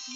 Yeah.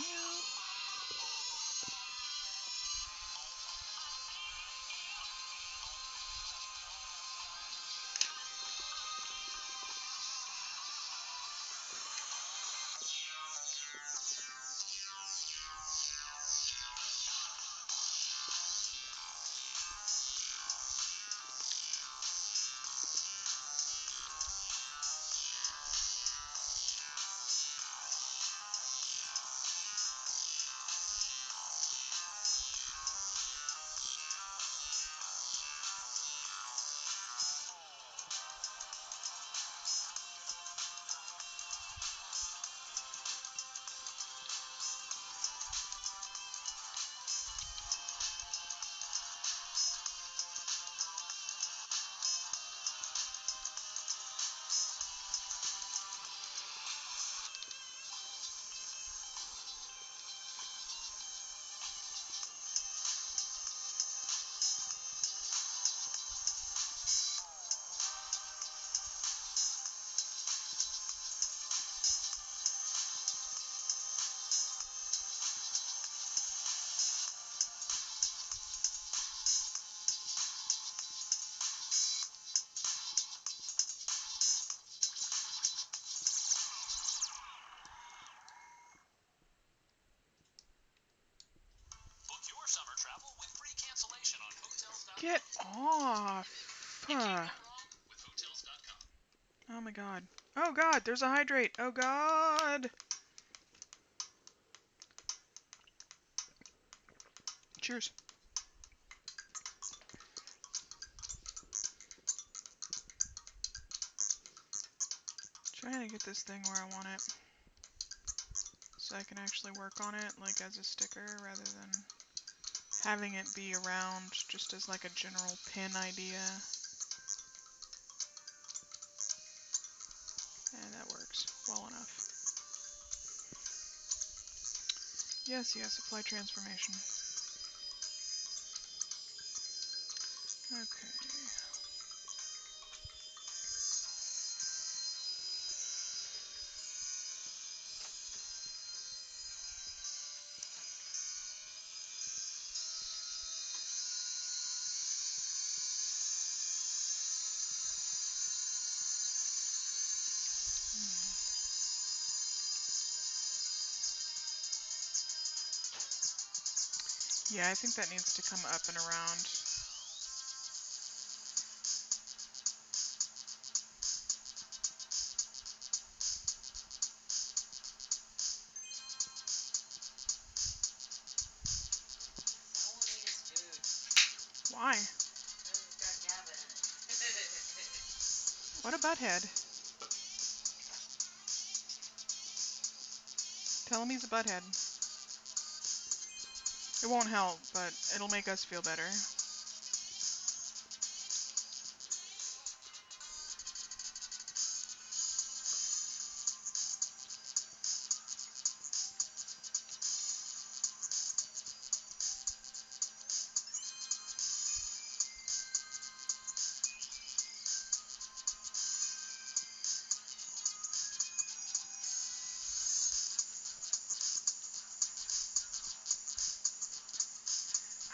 Get off! Huh. Oh my god. Oh god, there's a hydrate! Oh god! Cheers. Trying to get this thing where I want it. So I can actually work on it, like as a sticker, rather than having it be around just as like a general pin idea. And that works well enough. Yes, yes, apply transformation. Okay. Yeah, I think that needs to come up and around. Why? What a butthead. Tell him he's a butthead. It won't help, but it'll make us feel better.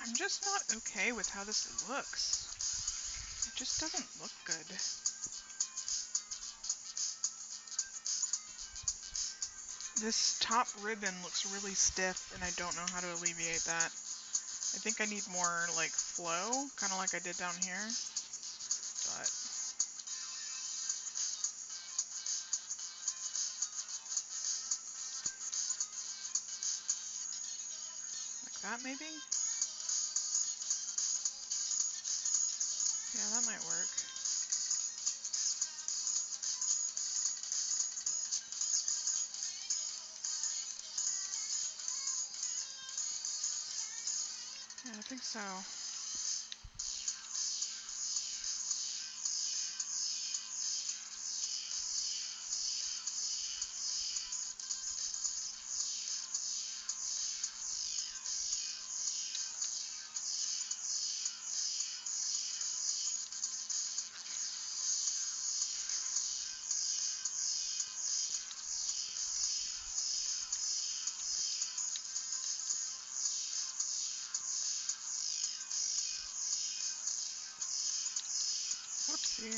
I'm just not okay with how this looks. It just doesn't look good. This top ribbon looks really stiff, and I don't know how to alleviate that. I think I need more, like, flow, kind of like I did down here. But like that, maybe? Yeah, that might work. Yeah, I think so. you.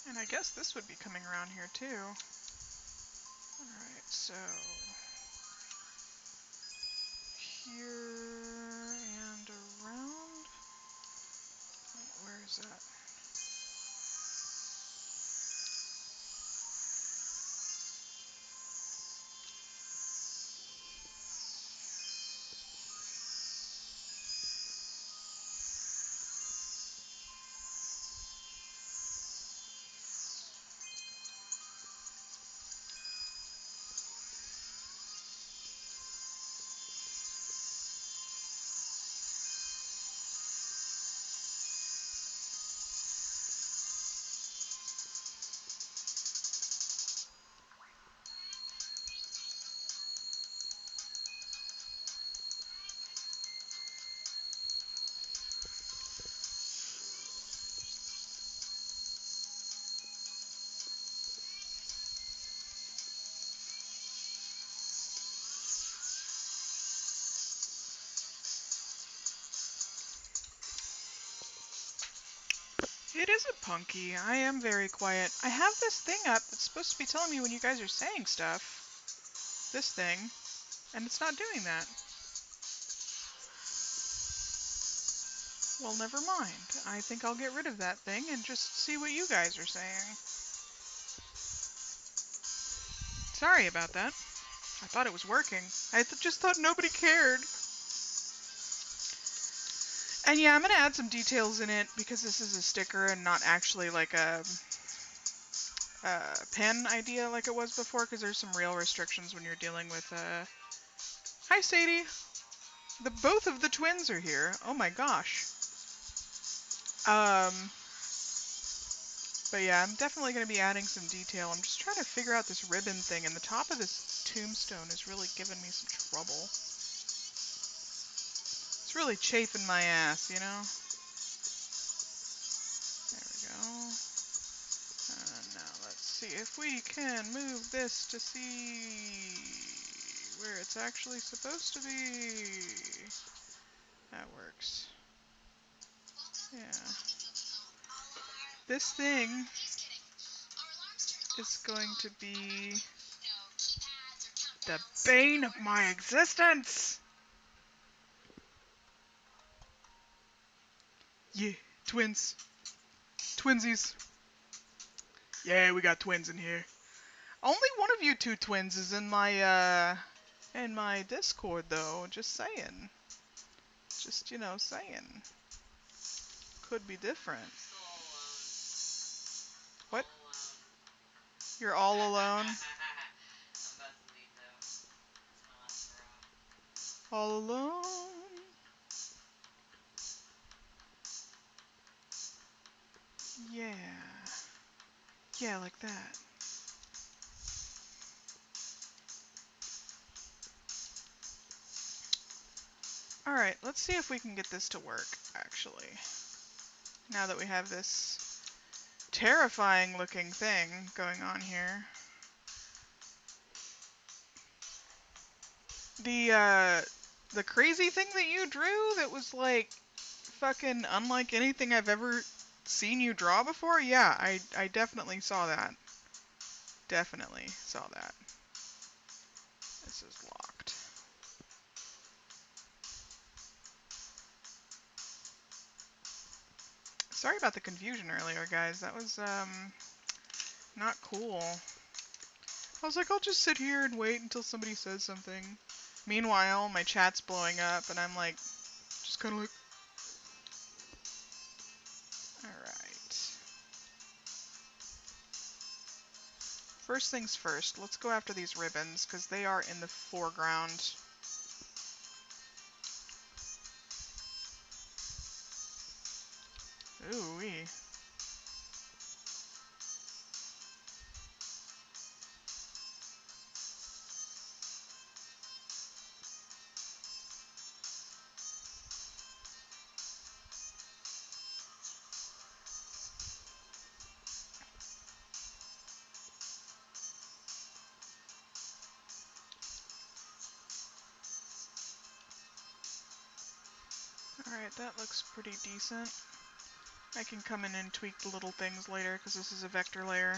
And I guess this would be coming around here too. Alright, so here and around. Where is that? It isn't punky. I am very quiet. I have this thing up that's supposed to be telling me when you guys are saying stuff. This thing. And it's not doing that. Well, never mind. I think I'll get rid of that thing and just see what you guys are saying. Sorry about that. I thought it was working. I just thought nobody cared. And yeah, I'm going to add some details in it because this is a sticker and not actually like a pen idea like it was before, because there's some real restrictions when you're dealing with Hi Sadie! Both of the twins are here. Oh my gosh. But yeah, I'm definitely going to be adding some detail. I'm just trying to figure out this ribbon thing, and the top of this tombstone is really giving me some trouble. It's really chafing my ass, you know? There we go. Now let's see if we can move this to see where it's actually supposed to be. That works. Yeah. This thing is going to be the bane of my existence! Yeah, twins. Twinsies. Yeah, we got twins in here. Only one of you two twins is in my Discord though, just saying. Just, you know, saying. Could be different. What? You're all alone? All alone? Yeah. Yeah, like that. Alright, let's see if we can get this to work, actually. Now that we have this terrifying looking thing going on here. The crazy thing that you drew that was like fucking unlike anything I've ever seen you draw before? Yeah, I definitely saw that. Definitely saw that. This is locked. Sorry about the confusion earlier, guys. That was, not cool. I was like, I'll just sit here and wait until somebody says something. Meanwhile, my chat's blowing up, and I'm like, just kind of like, alright. First things first, let's go after these ribbons, because they are in the foreground. Ooh-wee. Alright, that looks pretty decent. I can come in and tweak the little things later because this is a vector layer.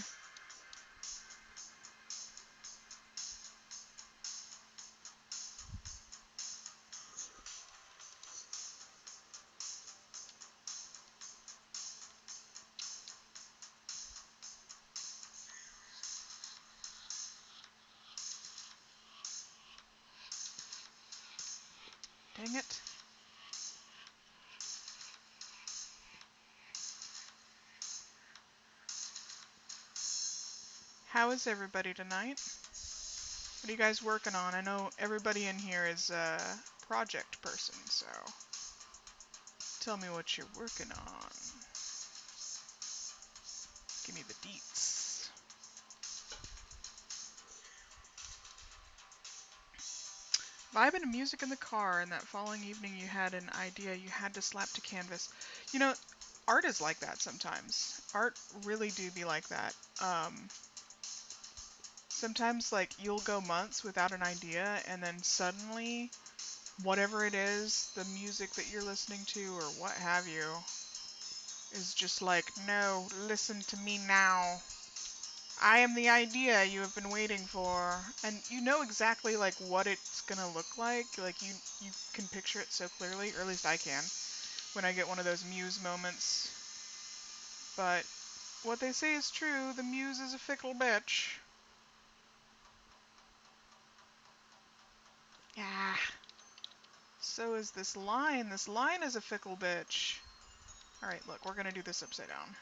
Dang it. How is everybody tonight? What are you guys working on? I know everybody in here is a project person, so tell me what you're working on. Give me the deets. Vibing to music in the car, and that following evening you had an idea you had to slap to canvas. You know, art is like that sometimes. Art really do be like that. Sometimes, like, you'll go months without an idea, and then suddenly, whatever it is, the music that you're listening to or what have you, is just like, no, listen to me now. I am the idea you have been waiting for. And you know exactly, like, what it's gonna look like. Like, you can picture it so clearly, or at least I can, when I get one of those muse moments. But what they say is true, the muse is a fickle bitch. Ah. So is this line. This line is a fickle bitch. Alright, look, we're gonna do this upside down.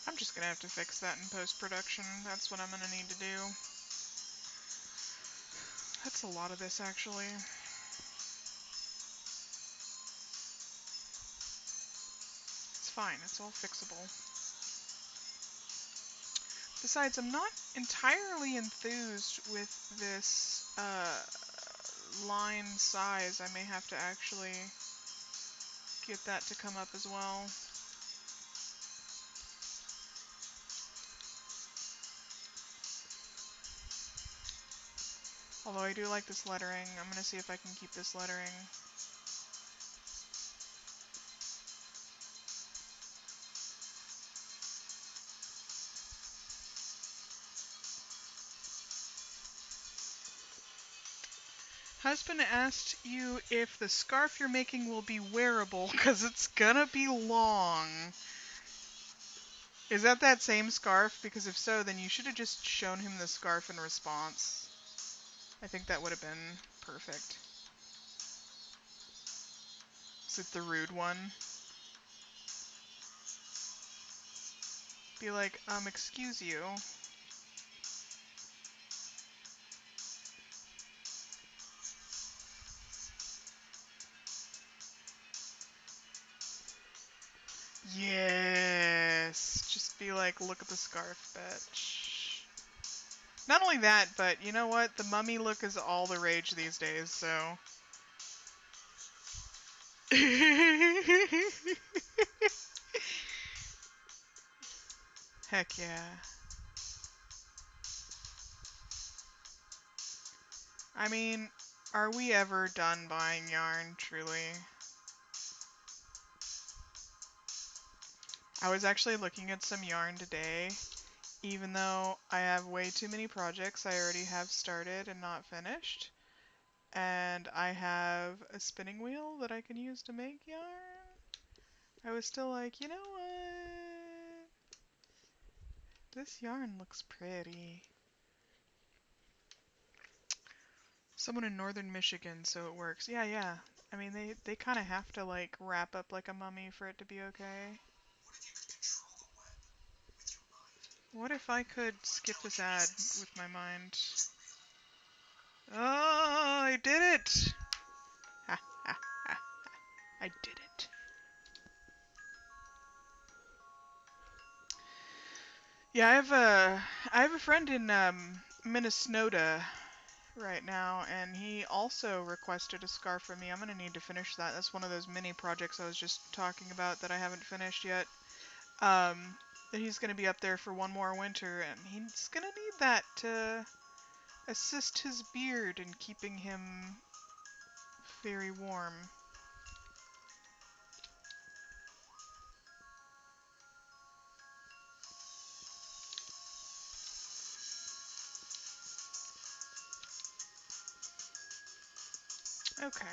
I'm just gonna have to fix that in post-production. That's what I'm gonna need to do. That's a lot of this, actually. It's fine, it's all fixable. Besides, I'm not entirely enthused with this line size. I may have to actually get that to come up as well. Although I do like this lettering. I'm gonna see if I can keep this lettering. Husband asked you if the scarf you're making will be wearable, because it's gonna be long. Is that same scarf? Because if so, then you should have just shown him the scarf in response. I think that would have been perfect. Is it the rude one? Be like, excuse you. Yes! Just be like, look at the scarf, bitch. Not only that, but you know what? The mummy look is all the rage these days, so... Heck yeah. I mean, are we ever done buying yarn, truly? I was actually looking at some yarn today, even though I have way too many projects I already have started and not finished. And I have a spinning wheel that I can use to make yarn. I was still like, you know what? This yarn looks pretty. Someone in northern Michigan, so it works. Yeah, yeah. I mean, they kind of have to, like, wrap up like a mummy for it to be okay. What if I could skip this ad with my mind? Oh, I did it! Ha, ha, ha, ha. I did it. Yeah, I have a friend in Minnesota right now, and he also requested a scarf from me. I'm gonna need to finish that. That's one of those mini projects I was just talking about that I haven't finished yet. Um, that he's gonna be up there for one more winter, and he's gonna need that to assist his beard in keeping him very warm. Okay.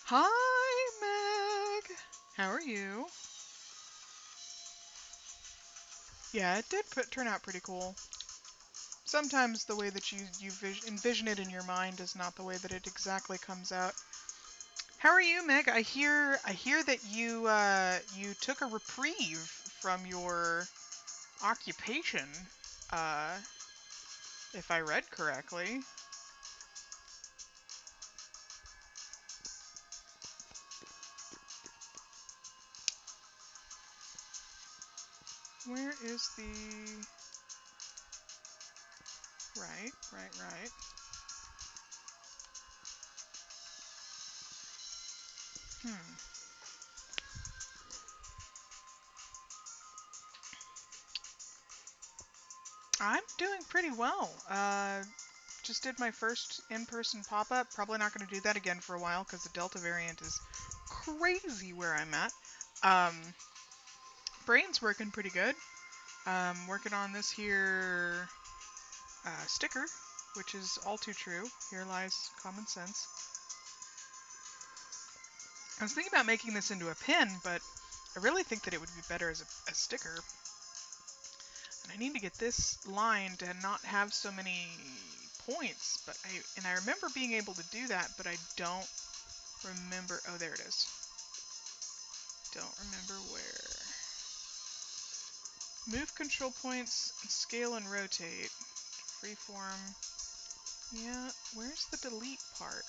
Hi, Meg. How are you? Yeah, it did turn out pretty cool. Sometimes the way that you envision it in your mind is not the way that it exactly comes out. How are you, Meg? I hear that you took a reprieve from your occupation, uh, if I read correctly. Where is the right. Hmm. I'm doing pretty well. Just did my first in-person pop-up. Probably not going to do that again for a while because the Delta variant is crazy where I'm at. Um, brain's working pretty good. Working on this here sticker, which is all too true. Here lies common sense. I was thinking about making this into a pin, but I really think that it would be better as a sticker. And I need to get this line to not have so many points, but I remember being able to do that, but I don't remember. Oh, there it is. Don't remember where. Move control points, scale and rotate. Freeform. Yeah, where's the delete part?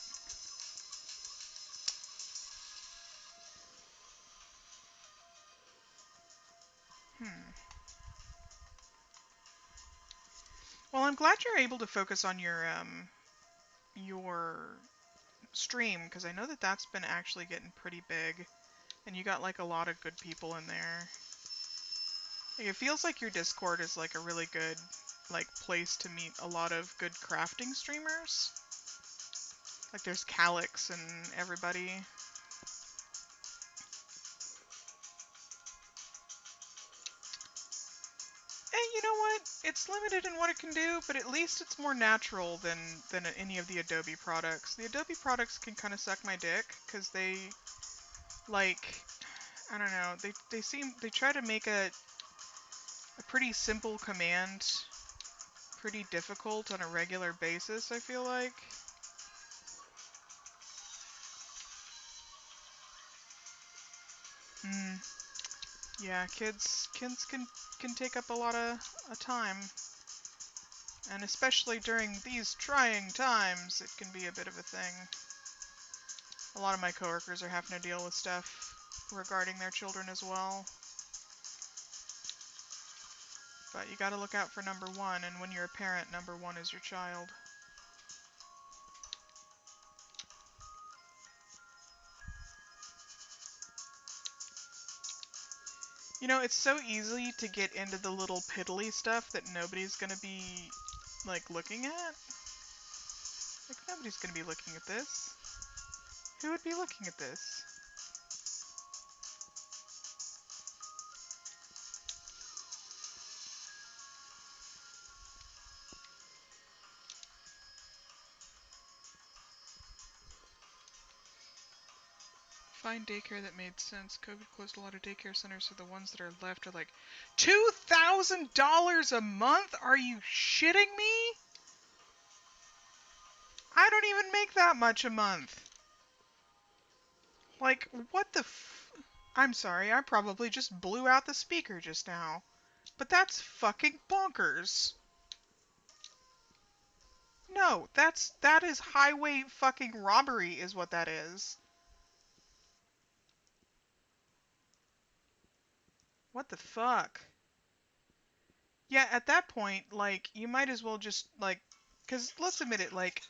Hmm. Well, I'm glad you're able to focus on your stream because I know that that's been actually getting pretty big, and you got like a lot of good people in there. Like, it feels like your Discord is like a really good like place to meet a lot of good crafting streamers. Like there's Calyx and everybody. And you know what? It's limited in what it can do, but at least it's more natural than any of the Adobe products. The Adobe products can kind of suck my dick because they like I don't know. They try to make a pretty simple command pretty difficult on a regular basis, I feel like. Hmm. Yeah, kids can take up a time, and especially during these trying times, it can be a bit of a thing. A lot of my coworkers are having to deal with stuff regarding their children as well. But you gotta look out for number one, and when you're a parent, number one is your child. You know, it's so easy to get into the little piddly stuff that nobody's gonna be, like, looking at. Like, nobody's gonna be looking at this. Who would be looking at this? Find daycare that made sense. COVID closed a lot of daycare centers, so the ones that are left are like $2,000 a month? Are you shitting me? I don't even make that much a month. Like, what the I'm sorry, I probably just blew out the speaker just now. But that's fucking bonkers. No, that is highway fucking robbery is what that is. What the fuck? Yeah, at that point, like, you might as well just, like, because let's admit it, like,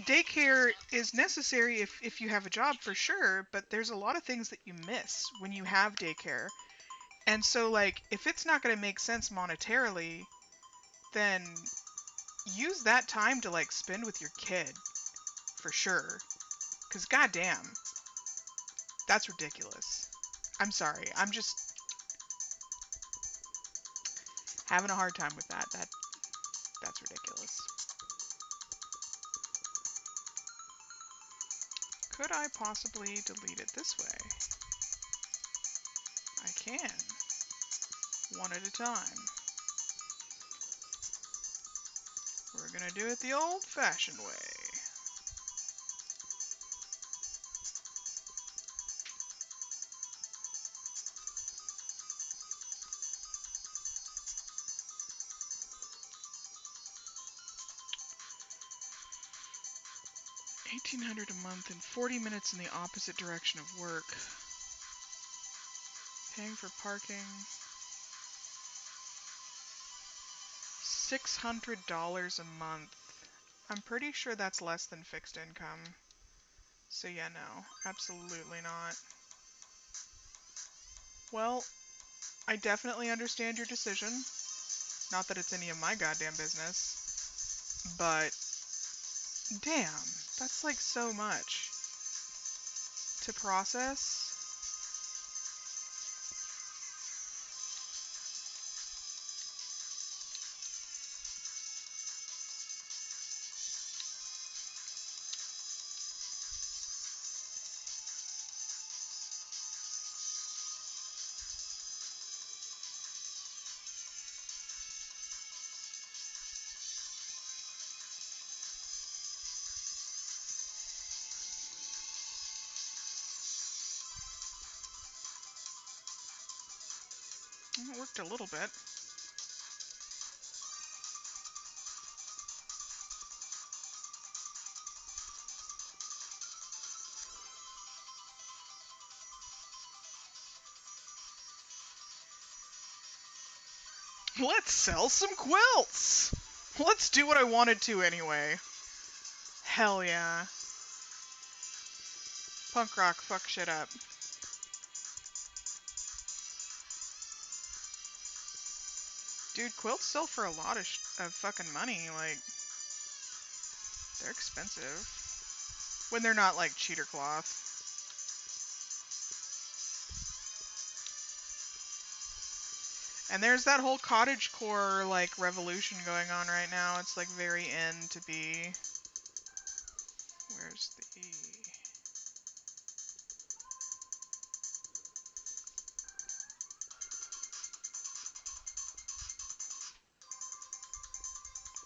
daycare is necessary if you have a job for sure, but there's a lot of things that you miss when you have daycare. And so, like, if it's not going to make sense monetarily, then use that time to, like, spend with your kid for sure. Because, goddamn, that's ridiculous. I'm sorry. I'm just having a hard time with that. That's ridiculous. Could I possibly delete it this way? I can. One at a time. We're gonna do it the old-fashioned way. $1,800 a month and 40 minutes in the opposite direction of work. Paying for parking. $600 a month. I'm pretty sure that's less than fixed income. So yeah, no, absolutely not. Well, I definitely understand your decision. Not that it's any of my goddamn business. But, damn, that's like so much to process. It worked a little bit. Let's sell some quilts! Let's do what I wanted to anyway. Hell yeah. Punk rock, fuck shit up. Dude, quilts sell for a lot of fucking money. Like, they're expensive. When they're not like cheater cloth. And there's that whole cottagecore like revolution going on right now. It's like very in to be. Where's the E?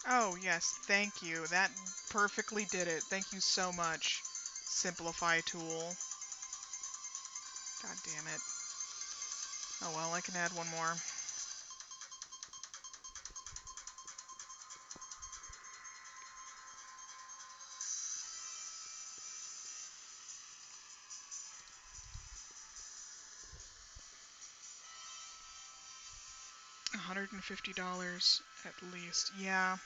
Oh yes, thank you. That perfectly did it. Thank you so much. Simplify tool. God damn it. Oh well, I can add one more. $150 at least. Yeah.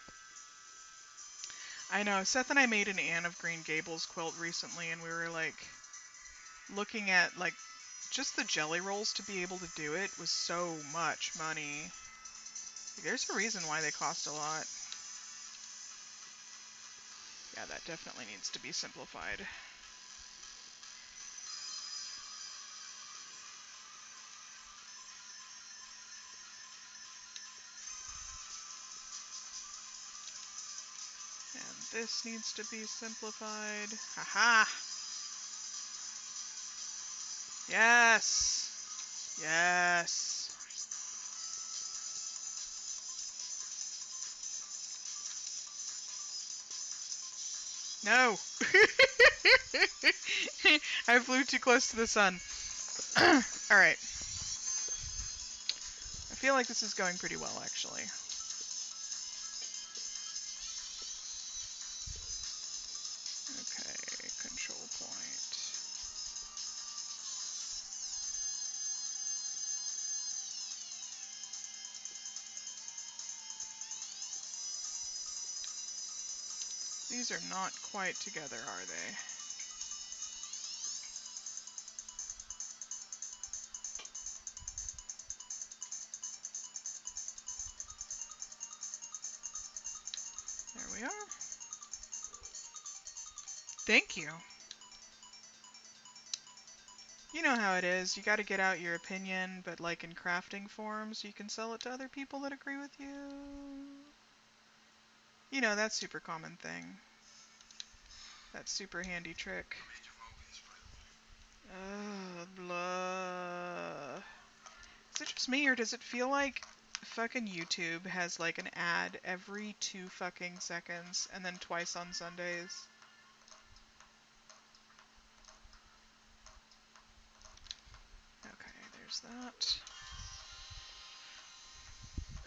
I know. Seth and I made an Anne of Green Gables quilt recently, and we were like looking at like just the jelly rolls to be able to do it was so much money. There's a reason why they cost a lot. Yeah, that definitely needs to be simplified. And this needs to be simplified. Haha! Yes! Yes! No! I flew too close to the sun. Alright. I feel like this is going pretty well, actually. These are not quite together, are they? There we are. Thank you. You know how it is. You gotta get out your opinion, but like in crafting forums, you can sell it to other people that agree with you. You know, that super common thing. That super handy trick. Blah. Is it just me, or does it feel like fucking YouTube has like an ad every 2 fucking seconds, and then twice on Sundays? Okay, there's that.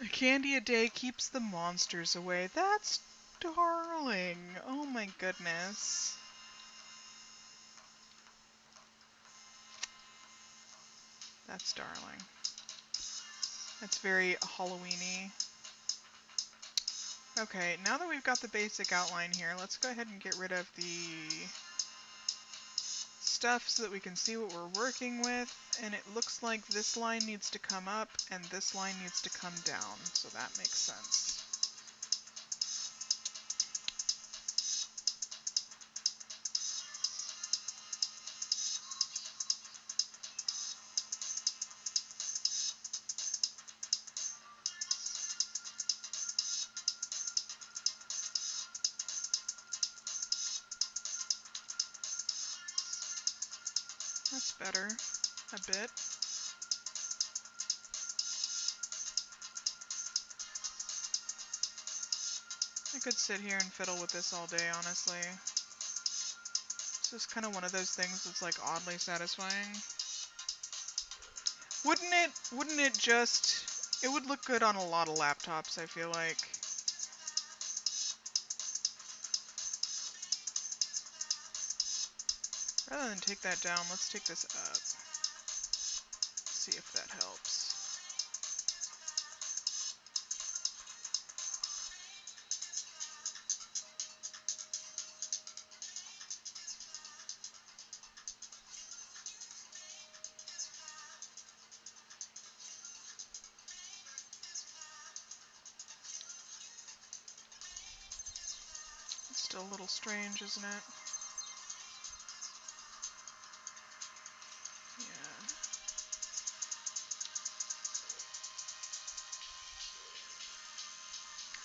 A candy a day keeps the monsters away. That's darling. Oh my goodness. That's darling. That's very Halloween-y. Okay, now that we've got the basic outline here, let's go ahead and get rid of the stuff so that we can see what we're working with. And it looks like this line needs to come up and this line needs to come down, so that makes sense. That's better. A bit. I could sit here and fiddle with this all day, honestly. This is kind of one of those things that's like oddly satisfying. Wouldn't it just, it would look good on a lot of laptops, I feel like. Rather than take that down, let's take this up. See if that helps. It's still a little strange, isn't it? Yeah.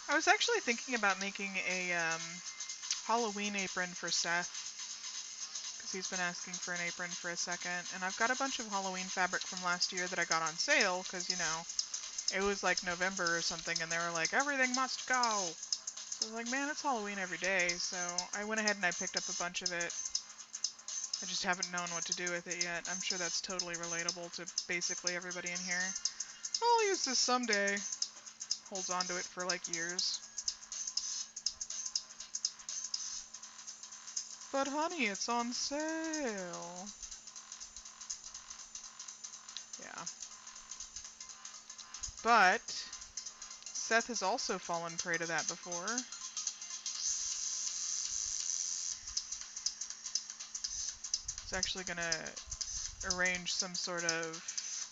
I was actually thinking about making a Halloween apron for Seth, because he's been asking for an apron for a second, and I've got a bunch of Halloween fabric from last year that I got on sale, because, you know, it was like November or something, and they were like, everything must go! So I was like, man, it's Halloween every day, so I went ahead and I picked up a bunch of it. I just haven't known what to do with it yet. I'm sure that's totally relatable to basically everybody in here. I'll use this someday. Holds on to it for like years. But honey, it's on sale. Yeah. But Seth has also fallen prey to that before. He's actually gonna arrange some sort of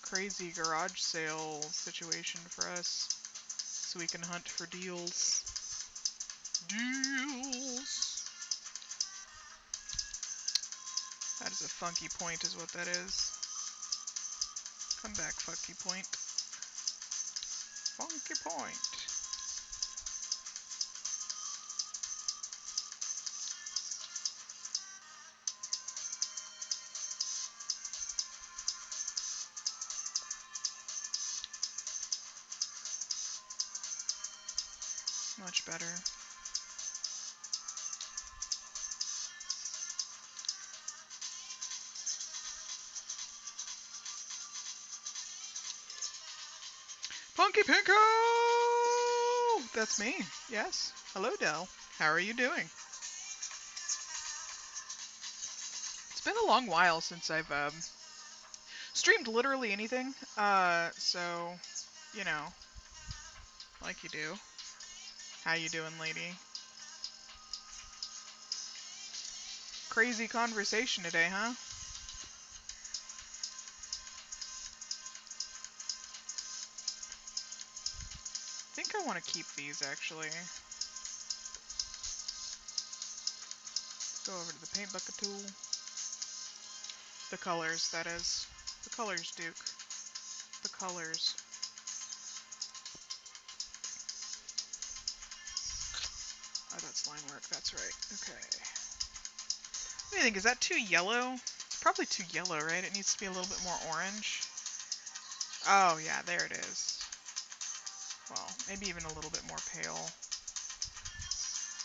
crazy garage sale situation for us so we can hunt for deals. Deals! That is a funky point is what that is. Come back, funky point. Funky point. Much better. Punky Pinko! That's me. Yes. Hello, Del. How are you doing? It's been a long while since I've streamed literally anything. So, you know, like you do. How you doing, lady? crazy conversation today, huh? I think I want to keep these, actually. Go over to the paint bucket tool. The colors, that is. The colors, Duke. The colors. Oh, that's line work, that's right. Okay. What do you think? Is that too yellow? It's probably too yellow, right? It needs to be a little bit more orange. Oh, yeah, there it is. Well, maybe even a little bit more pale.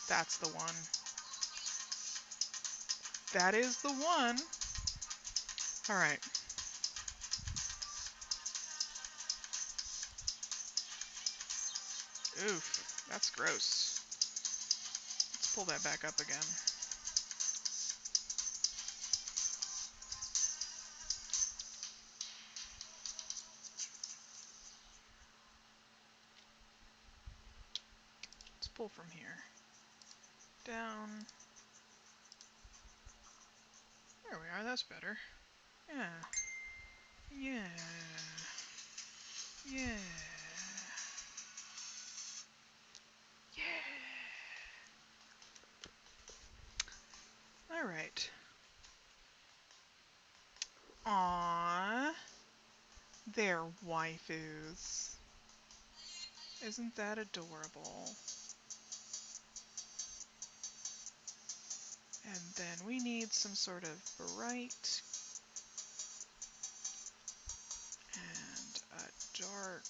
That's the one. That is the one. All right. Oof, that's gross. Let's pull that back up again. Let's pull from here. Down. There we are, that's better. Yeah. Yeah. Yeah. Yeah. All right. Aww. They're waifus. Isn't that adorable? And then we need some sort of bright and a dark.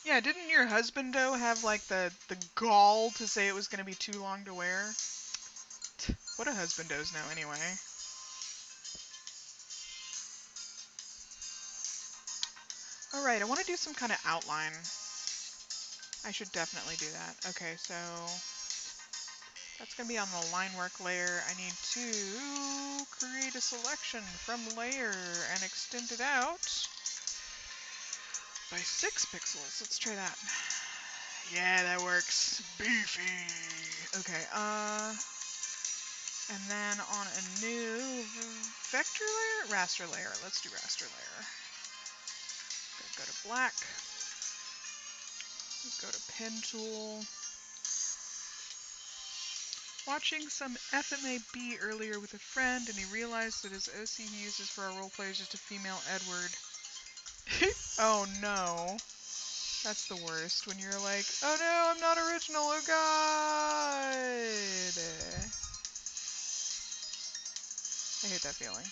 Yeah, didn't your husband, though, have, like, the gall to say it was going to be too long to wear? What do husbandos know, anyway? Alright, I want to do some kind of outline. I should definitely do that. Okay, so that's going to be on the line work layer. I need to create a selection from layer and extend it out by 6 pixels. Let's try that. Yeah, that works. Beefy. Okay, and then on a new vector layer? Raster layer. Let's do raster layer. Go to black. Go to pen tool. Watching some FMAB earlier with a friend, and he realized that his OC he uses for our roleplay is just a female Edward. Oh no. That's the worst, when you're like, oh no, I'm not original, oh god! I hate that feeling.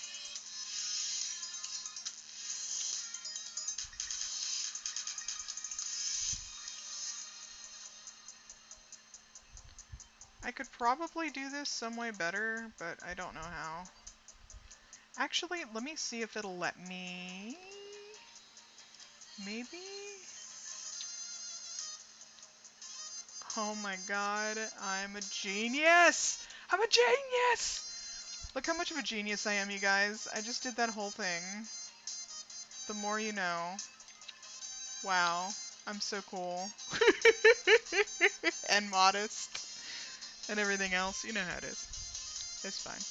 I could probably do this some way better, but I don't know how. Actually, let me see if it'll let me... Maybe? Oh my god, I'm a genius! I'm a genius! Look how much of a genius I am, you guys. I just did that whole thing. The more you know. Wow, I'm so cool. And modest. And everything else. You know how it is. It's fine.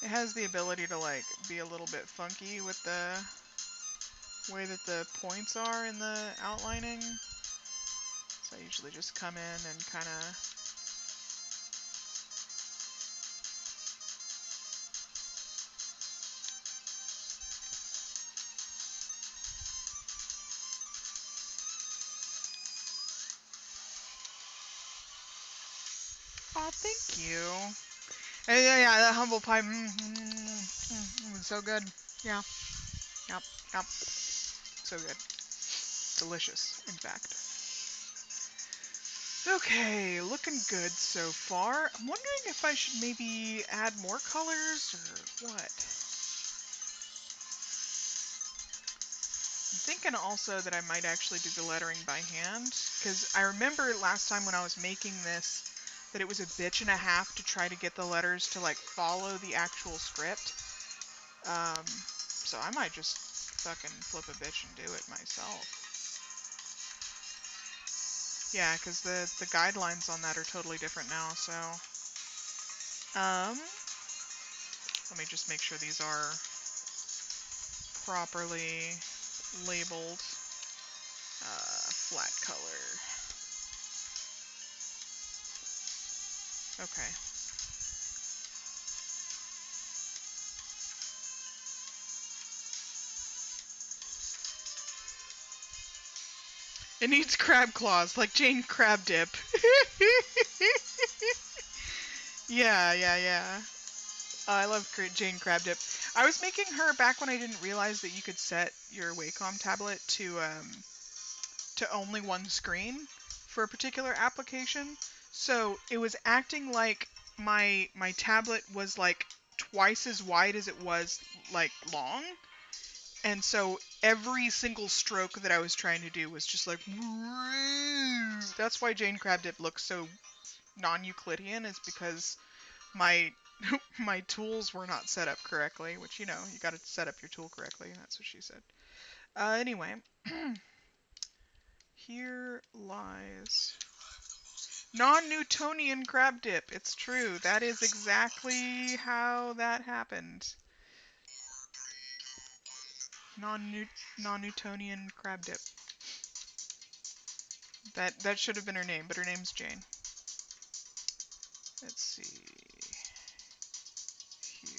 It has the ability to, like, be a little bit funky with the way that the points are in the outlining. So I usually just come in and kind of... Oh, thank you. Yeah, that humble pie. So good. Yeah. Yep. Yep. So good. Delicious, in fact. Okay, looking good so far. I'm wondering if I should maybe add more colors or what. I'm thinking also that I might actually do the lettering by hand, because I remember last time when I was making this that it was a bitch and a half to try to get the letters to like follow the actual script. So I might just fucking flip a bitch and do it myself. Yeah, because the guidelines on that are totally different now, so let me just make sure these are properly labeled. Flat color. Okay. It needs crab claws, like Jane Crab Dip. Yeah. I love Jane Crab Dip. I was making her back when I didn't realize that you could set your Wacom tablet to only one screen for a particular application. So it was acting like my tablet was like twice as wide as it was like long. And so every single stroke that I was trying to do was just like, that's why Jane Crab Dip looks so non-Euclidean, is because my my tools were not set up correctly, which, you know, you got to set up your tool correctly, and that's what she said. Anyway, here lies non-Newtonian crab dip. It's true. That is exactly how that happened. Non-Newtonian crab dip. That should have been her name, but her name's Jane. Let's see here.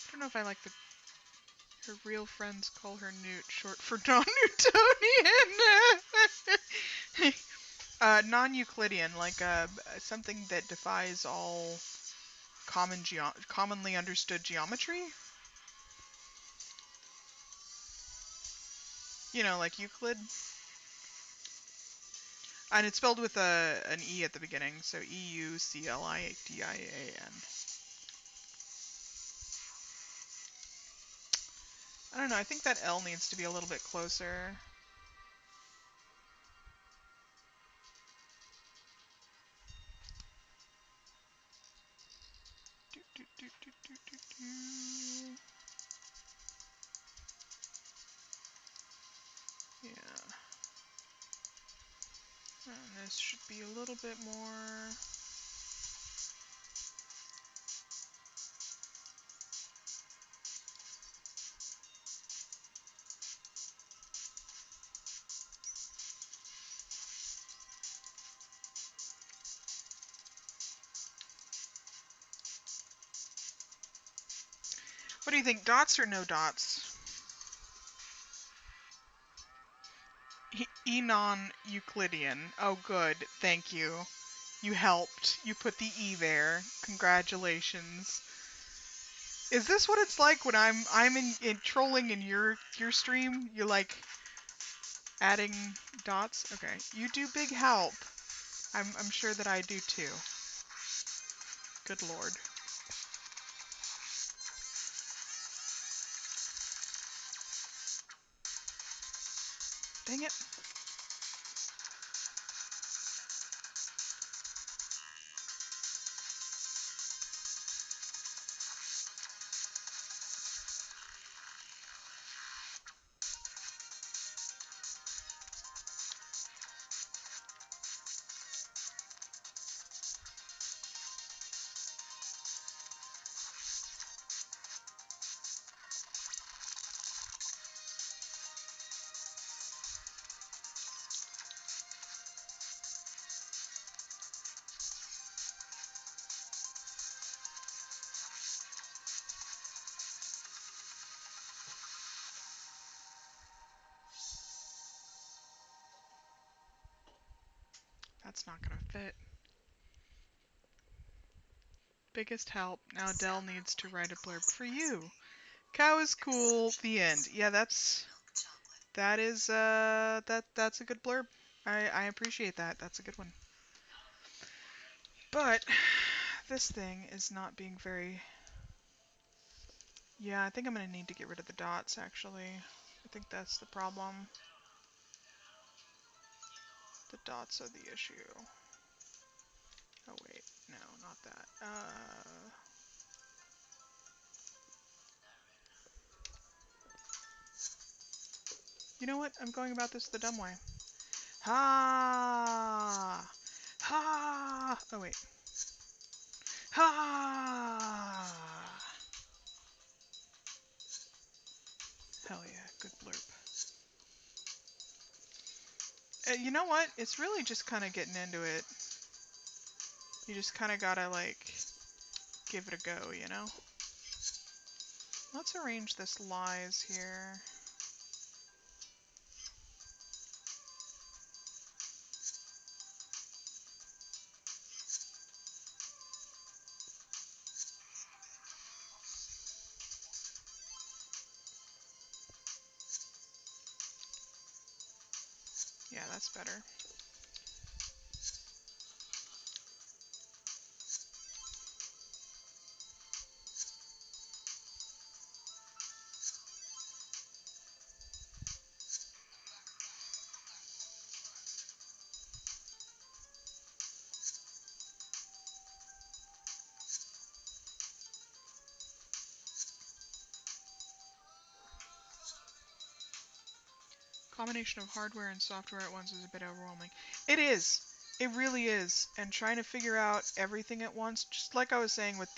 I don't know if I like her real friends call her Newt, short for non-Newtonian. Non-Euclidean, like something that defies all commonly understood geometry. You know, like Euclid. And it's spelled with an E at the beginning, so Euclidian. I don't know, I think that L needs to be a little bit closer. Yeah. And this should be a little bit more. What do you think, dots or no dots? Enon-Euclidean. Oh, good. Thank you. You helped. You put the E there. Congratulations. Is this what it's like when I'm in trolling in your stream? You like adding dots? Okay. You do big help. I'm sure that I do too. Good lord. Dang it. That's not gonna fit. Biggest help. Now Dell needs to write a blurb for you. Cow is cool. The end. Yeah, that's a good blurb. I appreciate that. That's a good one. But this thing is not being very... Yeah, I think I'm gonna need to get rid of the dots actually. I think that's the problem. The dots are the issue. Oh wait, no, not that. You know what? I'm going about this the dumb way. Ha! Ha! Oh wait. Ha! Hell yeah, good blurb. You know what? It's really just kind of getting into it. You just kind of gotta, like, give it a go, you know? Let's arrange this lies here. Yeah, that's better. Combination of hardware and software at once is a bit overwhelming. It is. It really is. And trying to figure out everything at once, just like I was saying with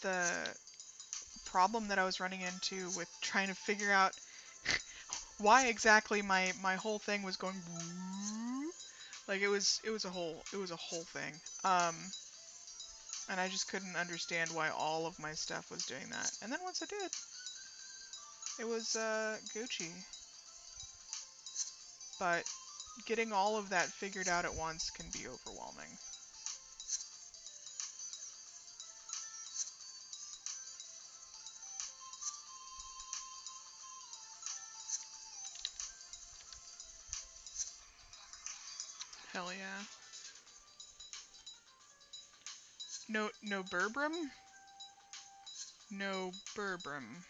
the problem that I was running into with trying to figure out why exactly my whole thing was going like it was a whole thing. And I just couldn't understand why all of my stuff was doing that. And then once I did, it was Gucci. But getting all of that figured out at once can be overwhelming. Hell yeah. No Burbrum? No Burbrum.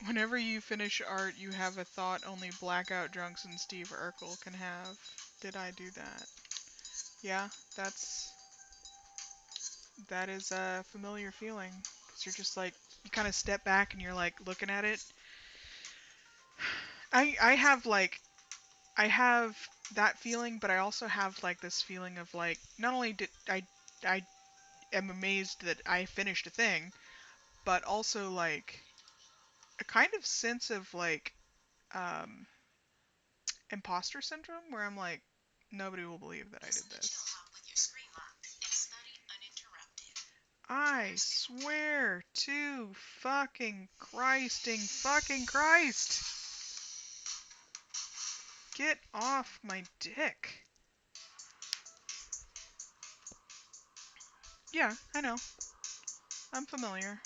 Whenever you finish art, you have a thought only blackout drunks and Steve Urkel can have. Did I do that? Yeah, that is a familiar feeling. Because you're just like, you kind of step back and you're like looking at it. I have like, I have that feeling, but I also have like this feeling of like, not only did I am amazed that I finished a thing, but also like a kind of sense of like um, imposter syndrome where I'm like, nobody will believe that I did this. I swear to fucking Christ. Get off my dick. Yeah, I know. I'm familiar.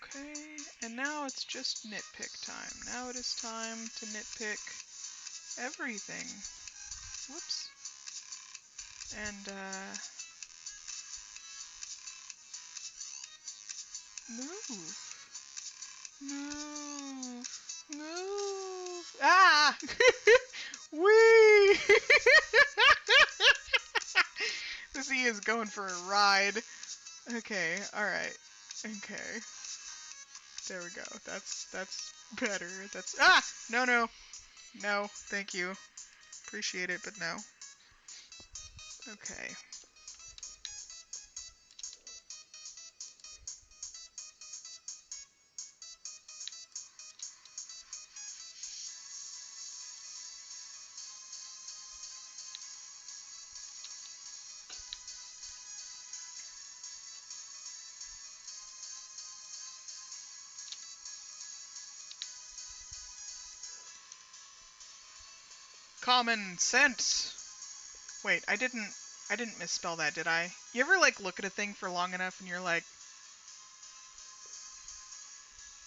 Okay, and now it's just nitpick time. Now it is time to nitpick everything. Whoops. And, move. Move. Move. Ah! Whee! This E is going for a ride. Okay, alright. Okay. There we go. That's better. That's no no. No, thank you. Appreciate it, but no. Okay. common sense. Wait, I didn't misspell that, did I? You ever, like, look at a thing for long enough and you're like,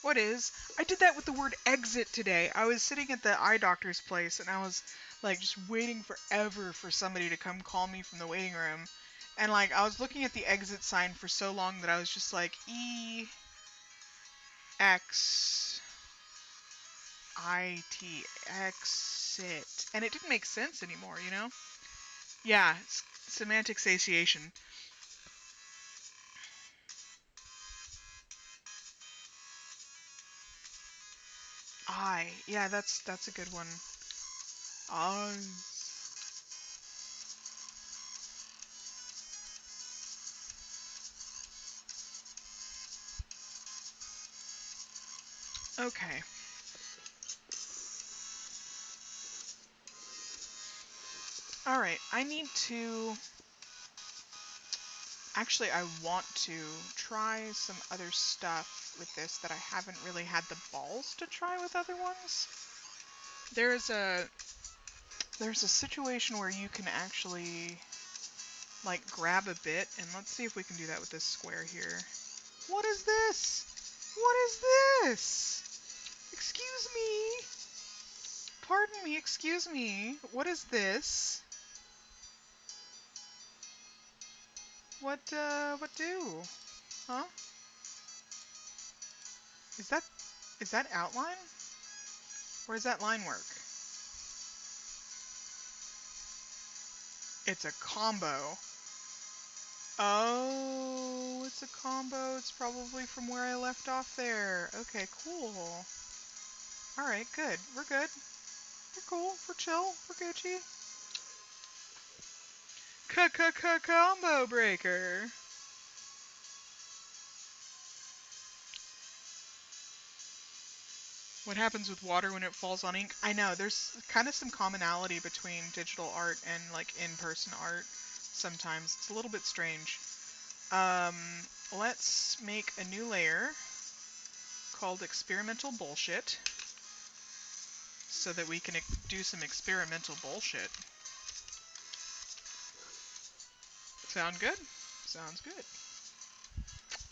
what is? I did that with the word exit today. I was sitting at the eye doctor's place and I was, like, just waiting forever for somebody to come call me from the waiting room. And, like, I was looking at the exit sign for so long that I was just like, E-X-I-T, exit. And it didn't make sense anymore, you know? Yeah, semantic satiation. Yeah, that's a good one. Eyes. Okay. All right, I need to... Actually, I want to try some other stuff with this that I haven't really had the balls to try with other ones. There's a situation where you can actually, like, grab a bit, and let's see if we can do that with this square here. What is this? What is this? Excuse me. Pardon me, excuse me. What is this? What do? Huh? Is that outline? Or does that line work? It's a combo. Oh, it's a combo. It's probably from where I left off there. Okay, cool. Alright, good. We're good. We're cool. We're chill. We're Gucci. Combo breaker. What happens with water when it falls on ink? I know, there's kind of some commonality between digital art and, like, in-person art sometimes. It's a little bit strange. Let's make a new layer called experimental bullshit so that we can do some experimental bullshit. Sound good? Sounds good.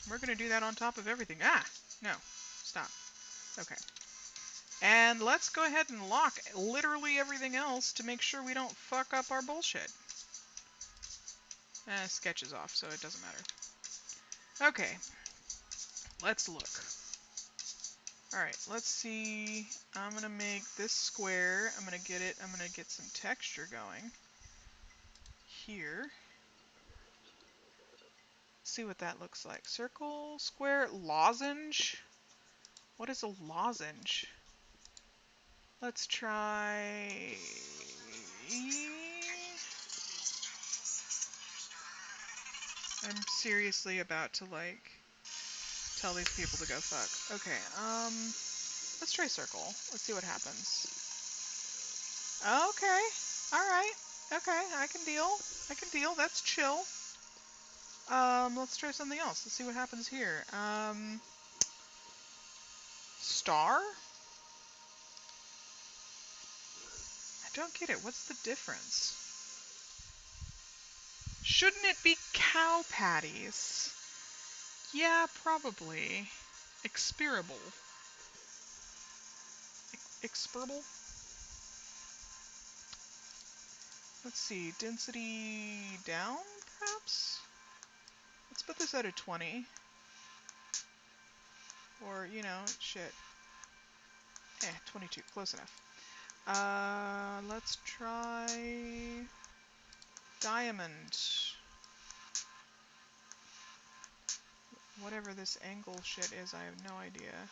We're going to do that on top of everything. Ah! No. Stop. Okay. And let's go ahead and lock literally everything else to make sure we don't fuck up our bullshit. Sketch is off, so it doesn't matter. Okay. Let's look. Alright, let's see. I'm going to make this square. I'm going to get some texture going. Here. See what that looks like. Circle, square, lozenge. What is a lozenge? Let's try... I'm seriously about to, like, tell these people to go fuck. Okay, let's try circle. Let's see what happens. Okay, alright. Okay, I can deal. That's chill. Let's try something else. Let's see what happens here. Star? I don't get it. What's the difference? Shouldn't it be cow patties? Yeah, probably. Expirable. Expirable? Let's see. Density down, perhaps? Let's put this at a 20. Or, you know, shit. 22. Close enough. Let's try... diamond. Whatever this angle shit is, I have no idea.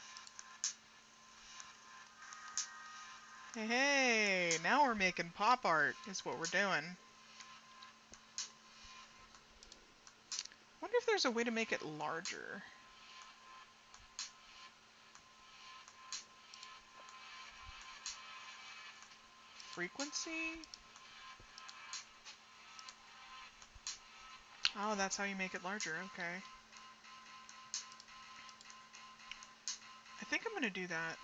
Hey, now we're making pop art, is what we're doing. Wonder if there's a way to make it larger. Frequency? Oh, that's how you make it larger, okay. I think I'm gonna do that.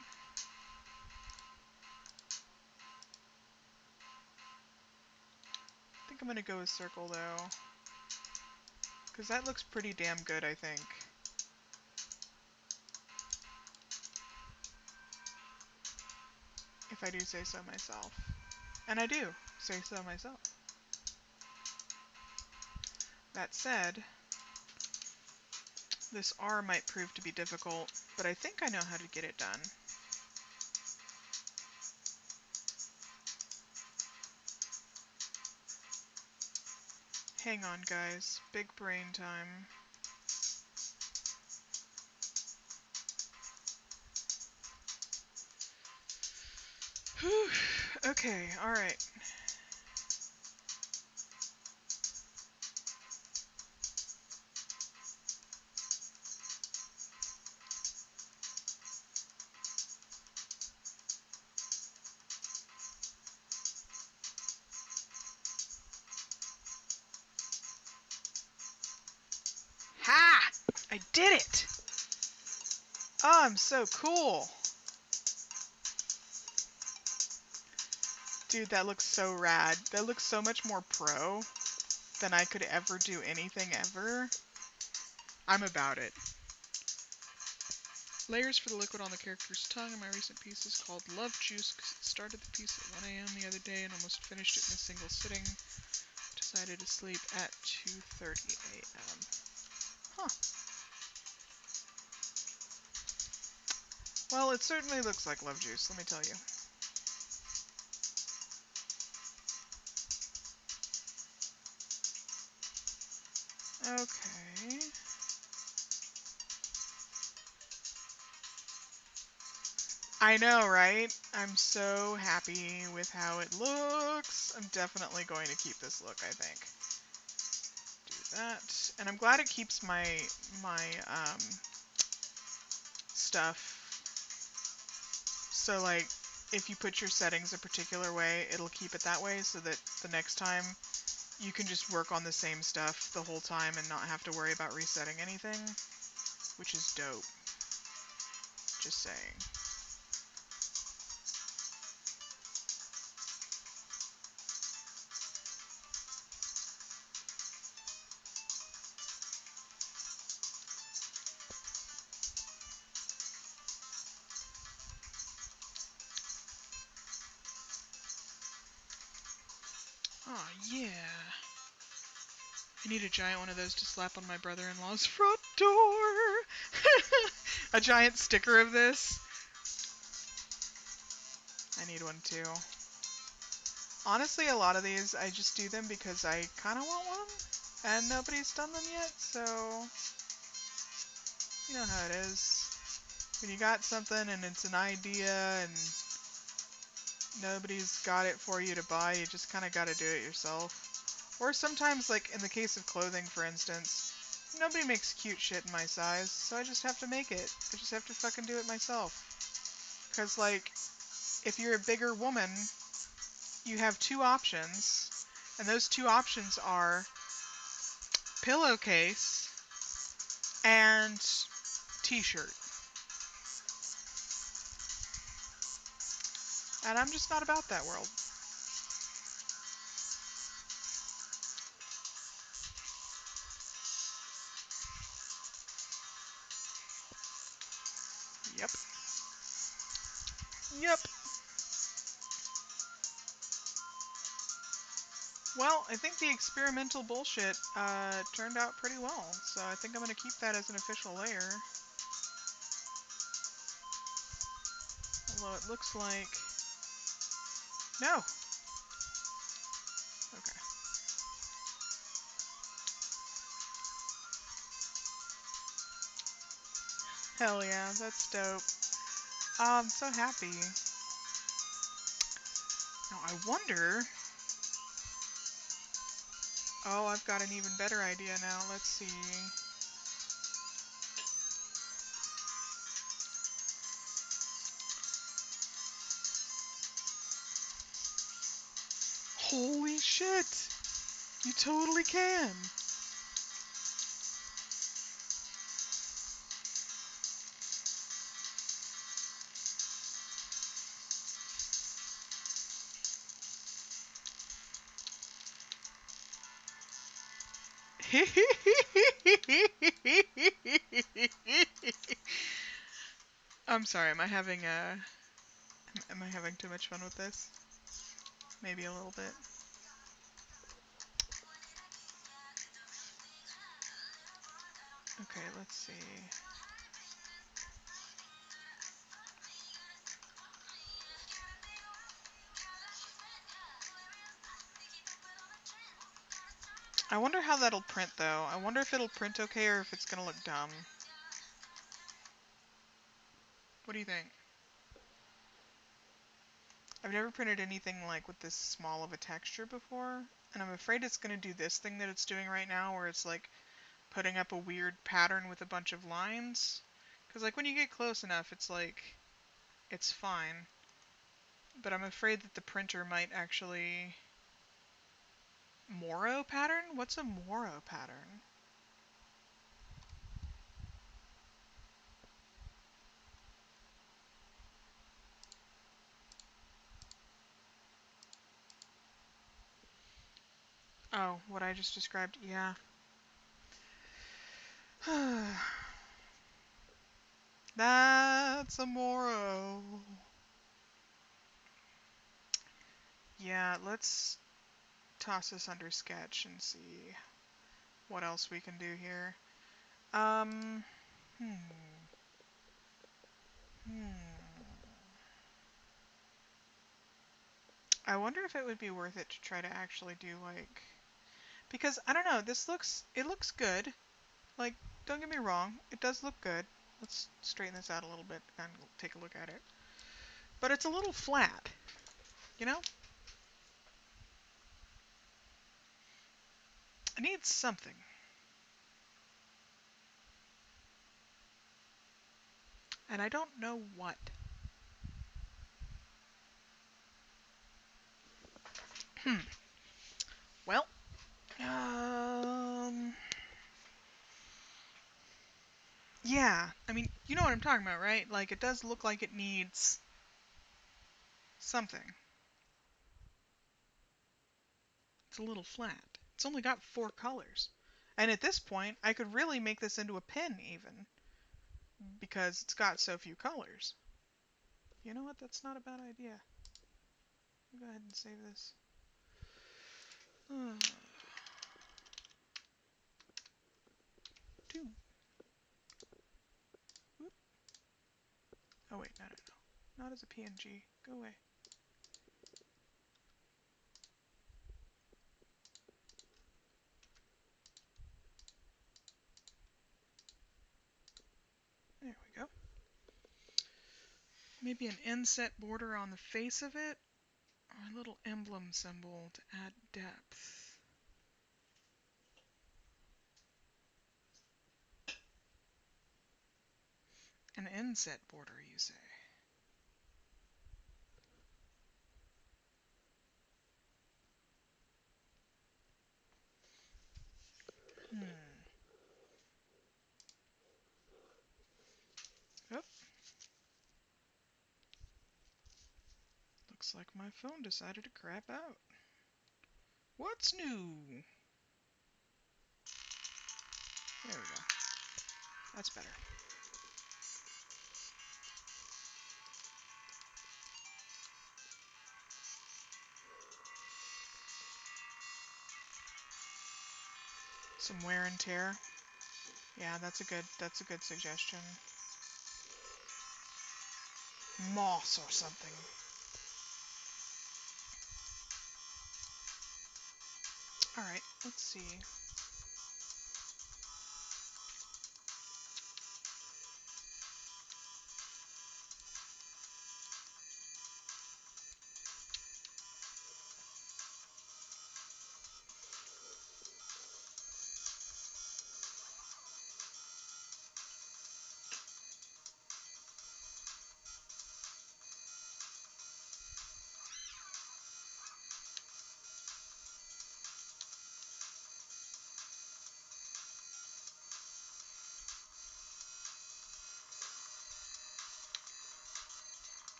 think I'm gonna go with circle though, because that looks pretty damn good, I think. If I do say so myself. And I do say so myself. That said, this R might prove to be difficult, but I think I know how to get it done. Hang on, guys. Big brain time. Whew. Okay, alright. Ha! I did it! Oh, I'm so cool! Dude, that looks so rad. That looks so much more pro than I could ever do anything ever. I'm about it. Layers for the liquid on the character's tongue in my recent piece is called Love Juice because it started the piece at 1 a.m. the other day and almost finished it in a single sitting. Decided to sleep at 2:30 a.m. Huh. Well, it certainly looks like Love Juice, let me tell you. Okay. I know, right? I'm so happy with how it looks. I'm definitely going to keep this look, I think. Do that. And I'm glad it keeps my stuff. So, like, if you put your settings a particular way, it'll keep it that way so that the next time you can just work on the same stuff the whole time and not have to worry about resetting anything, which is dope. Just saying. Oh, yeah. I need a giant one of those to slap on my brother-in-law's front door. A giant sticker of this. I need one too. Honestly, a lot of these, I just do them because I kind of want one, and nobody's done them yet, so you know how it is. When you got something and it's an idea and nobody's got it for you to buy, you just kind of got to do it yourself. Or sometimes, like in the case of clothing, for instance, nobody makes cute shit in my size, so I just have to make it. I just have to fucking do it myself. Because, like, if you're a bigger woman, you have two options, and those two options are pillowcase and t-shirt. And I'm just not about that world. Yep. Yep. Well, I think the experimental bullshit turned out pretty well, so I think I'm going to keep that as an official layer. Although it looks like... No! Okay. Hell yeah, that's dope. Oh, I'm so happy. Now I wonder... Oh, I've got an even better idea now. Let's see. Holy shit! You totally can! I'm sorry, am I having too much fun with this? Maybe a little bit. Okay, let's see. I wonder how that'll print though. I wonder if it'll print okay or if it's gonna look dumb. What do you think? I've never printed anything like with this small of a texture before, and I'm afraid it's gonna do this thing that it's doing right now where it's like putting up a weird pattern with a bunch of lines. Because like when you get close enough, it's like, it's fine. But I'm afraid that the printer might actually... Moro pattern? What's a Moro pattern? Oh, what I just described? Yeah. That's a Moro. Yeah, let's toss this under sketch and see what else we can do here. Hmm. I wonder if it would be worth it to try to actually do like, because I don't know, it looks good. Like, don't get me wrong, it does look good. Let's straighten this out a little bit and take a look at it. But it's a little flat, you know? It needs something. And I don't know what. Well, yeah, I mean, you know what I'm talking about, right? Like, it does look like it needs something. It's a little flat. It's only got 4 colors. And at this point, I could really make this into a pen, even. Because it's got so few colors. You know what? That's not a bad idea. I'll go ahead and save this. Two. Whoop. Oh wait, no. Not as a PNG. Go away. There we go. Maybe an inset border on the face of it, or a little emblem symbol to add depth. An inset border, you say? Oh. Looks like my phone decided to crap out. What's new? There we go. That's better. Some wear and tear. Yeah, that's a good suggestion. Moss or something. Alright, let's see.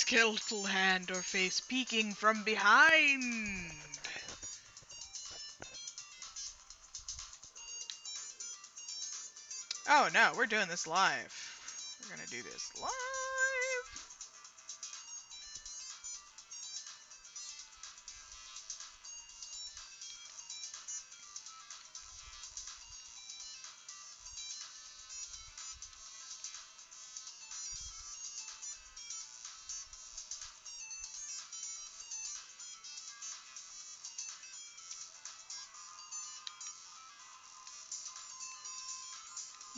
skeletal hand or face peeking from behind. Oh no, we're doing this live. We're gonna do this live.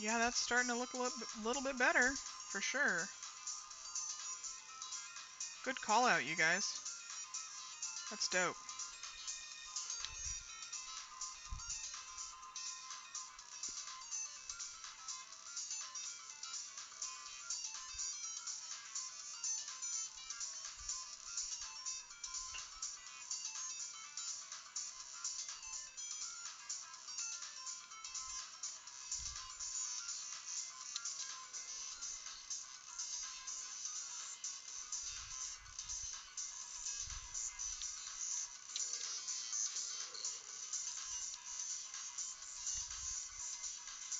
Yeah, that's starting to look a little bit better, for sure. Good call out, you guys. That's dope.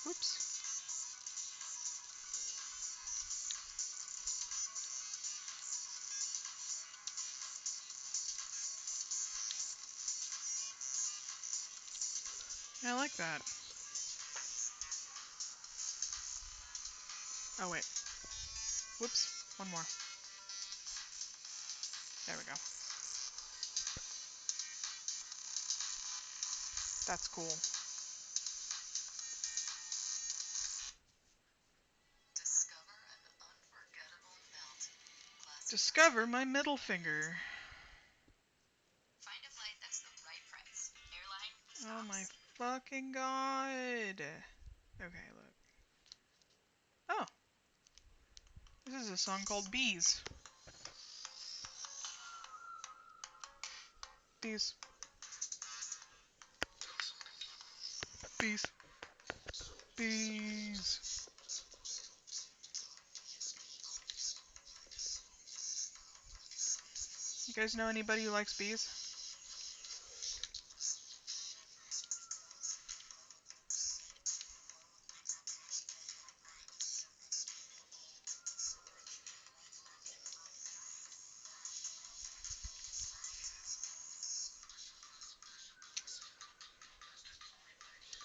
Oops. I like that. Oh wait. Whoops. One more. There we go. That's cool. Discover my middle finger. Find a flight that's the right price. Airline. Oh my fucking god. Okay, look. Oh. This is a song called Bees. Bees. Bees. Bees. You guys know anybody who likes bees?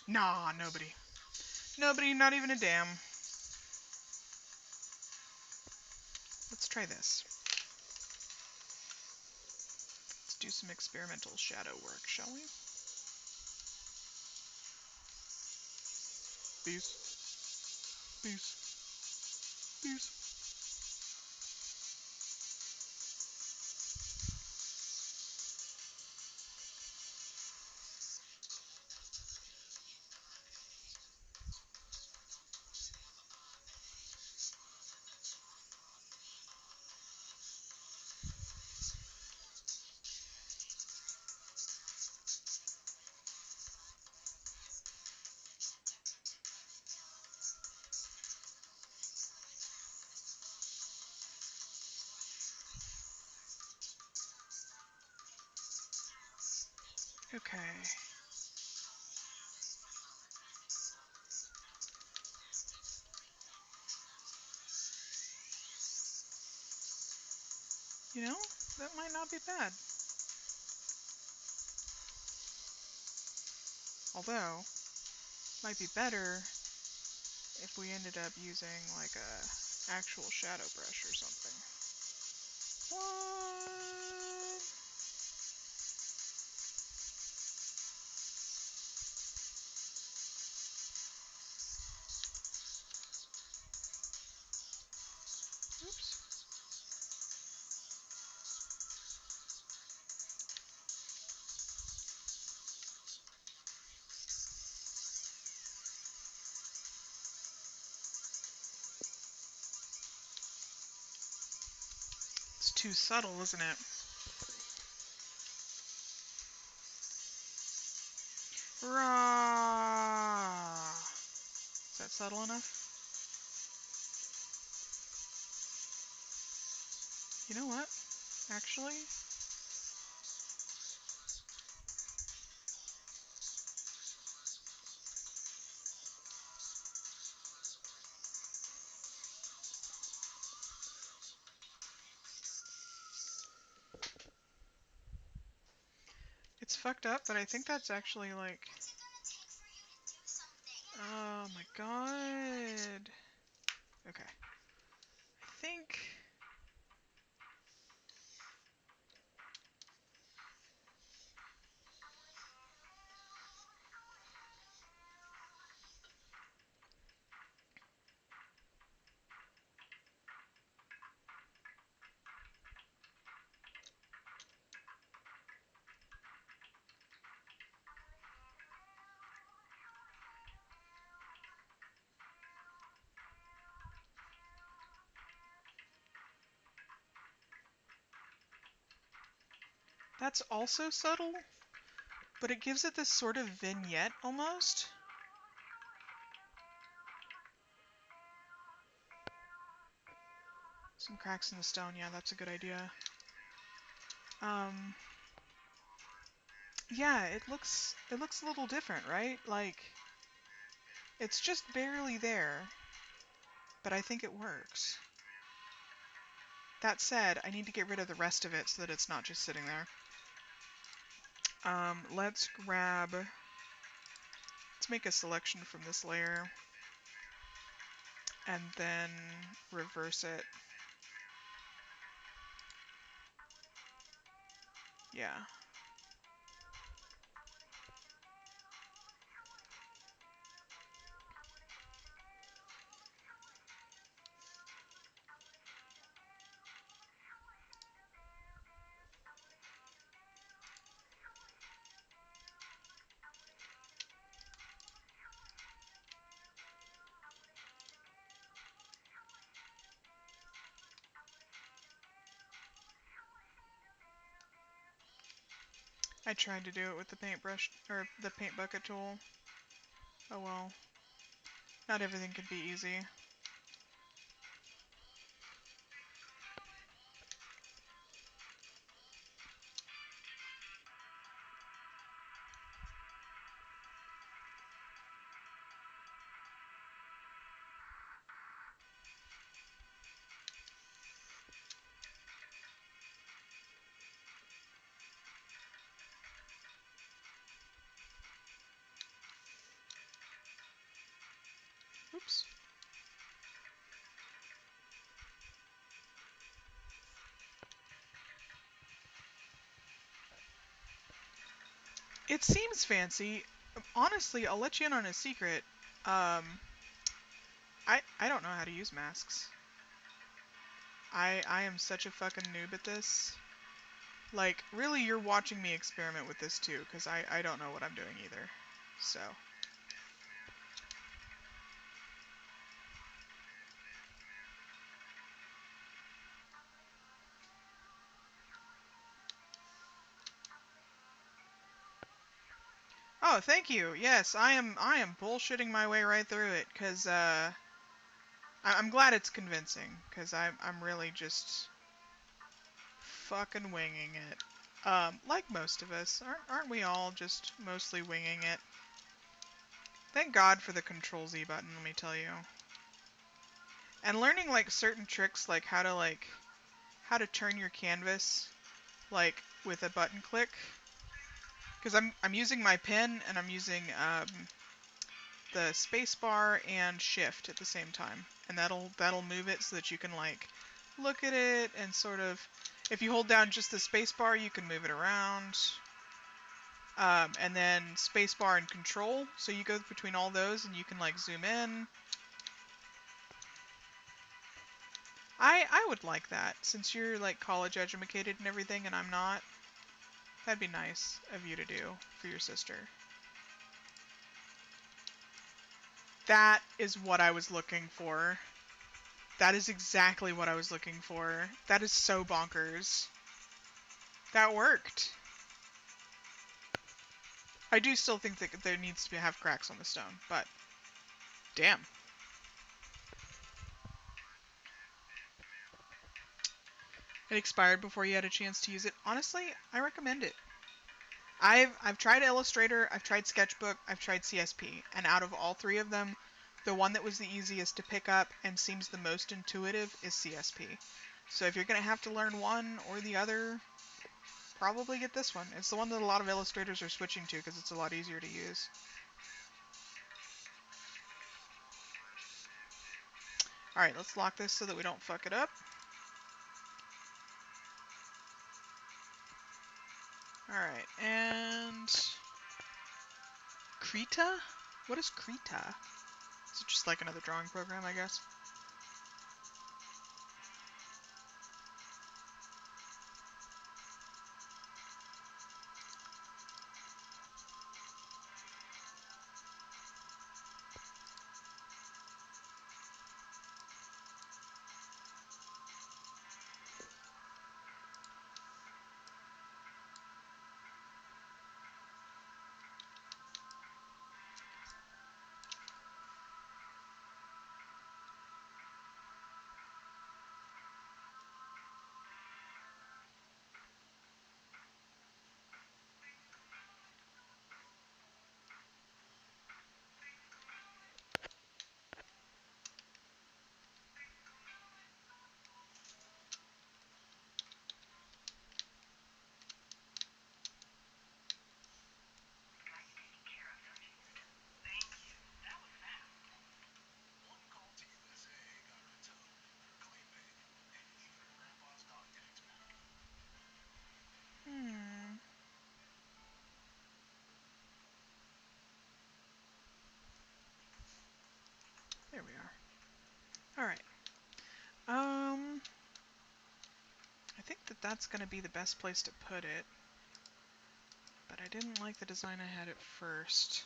Nah, nobody. Nobody, not even a damn. Let's try this. Let's do some experimental shadow work, shall we? Bees. Bees. Bees. Okay. You know, that might not be bad. Although, might be better if we ended up using like a actual shadow brush or something. What? Oops. It's too subtle, isn't it? Rah! Is that subtle enough? You know what? Actually, it's fucked up, but I think that's actually like... Oh my god. Okay. I think... That's also subtle, but it gives it this sort of vignette almost. Some cracks in the stone, yeah, that's a good idea. Um, yeah, it looks a little different, right? Like, it's just barely there, but I think it works. That said, I need to get rid of the rest of it so that it's not just sitting there. Let's make a selection from this layer, and then reverse it. Yeah. I tried to do it with the paintbrush, or the paint bucket tool. Oh well. Not everything can be easy. Oops. It seems fancy. Honestly, I'll let you in on a secret. I don't know how to use masks. I am such a fucking noob at this. Like, really, you're watching me experiment with this too, because I don't know what I'm doing either. So. Oh, thank you. Yes, I am bullshitting my way right through it, because I'm glad it's convincing, because I'm really just fucking winging it. Like most of us, aren't we all just mostly winging it? Thank God for the Control Z button, let me tell you. And learning like certain tricks, like how to turn your canvas, like with a button click. Because I'm using my pen and I'm using the space bar and shift at the same time, and that'll move it so that you can like look at it and sort of, if you hold down just the space bar, you can move it around. And then space bar and control, so you go between all those and you can like zoom in. I would like that, since you're like college educated and everything and I'm not. That'd be nice of you to do for your sister. That is what I was looking for. That is exactly what I was looking for. That is so bonkers. That worked. I do still think that there needs to have cracks on the stone, but damn. It expired before you had a chance to use it. Honestly, I recommend it. I've tried Illustrator, I've tried Sketchbook, I've tried CSP, and out of all three of them, the one that was the easiest to pick up and seems the most intuitive is CSP. So if you're going to have to learn one or the other, probably get this one. It's the one that a lot of illustrators are switching to because it's a lot easier to use. Alright, let's lock this so that we don't fuck it up. Alright, and Krita? What is Krita? Is it just like another drawing program, I guess? There we are. Alright. I think that that's going to be the best place to put it. But I didn't like the design I had at first.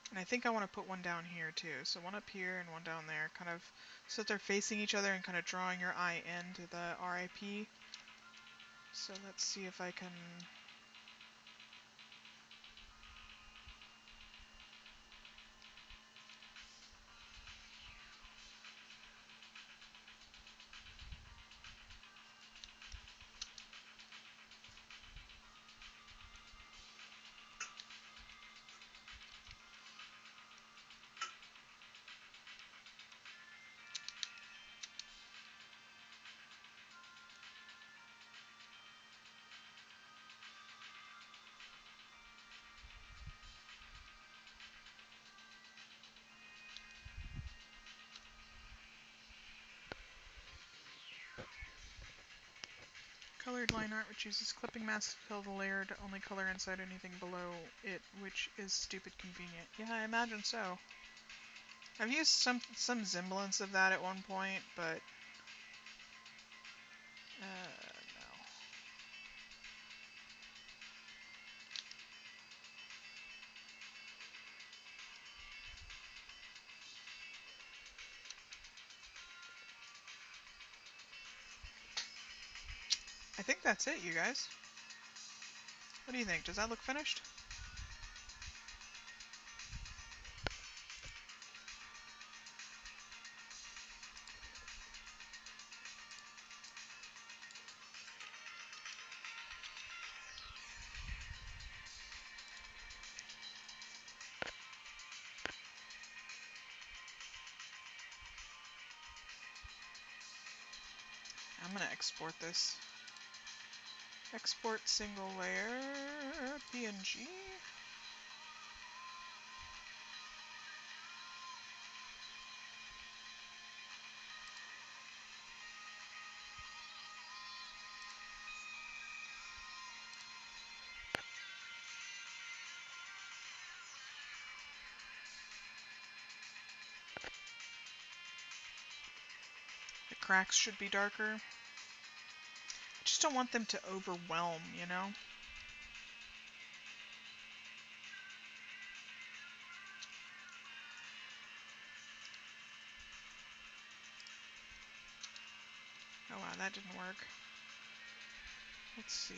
And I think I want to put one down here too. So one up here and one down there, kind of so that they're facing each other and kind of drawing your eye into the RIP. So let's see if I can... Colored line art, which uses clipping mask to fill the layer to only color inside anything below it, which is stupid convenient. Yeah, I imagine so. I've used some semblance of that at one point, but no. I think that's it, you guys. What do you think? Does that look finished? I'm gonna export this. Export single layer PNG. The cracks should be darker. I just don't want them to overwhelm, you know? Oh wow, that didn't work. Let's see.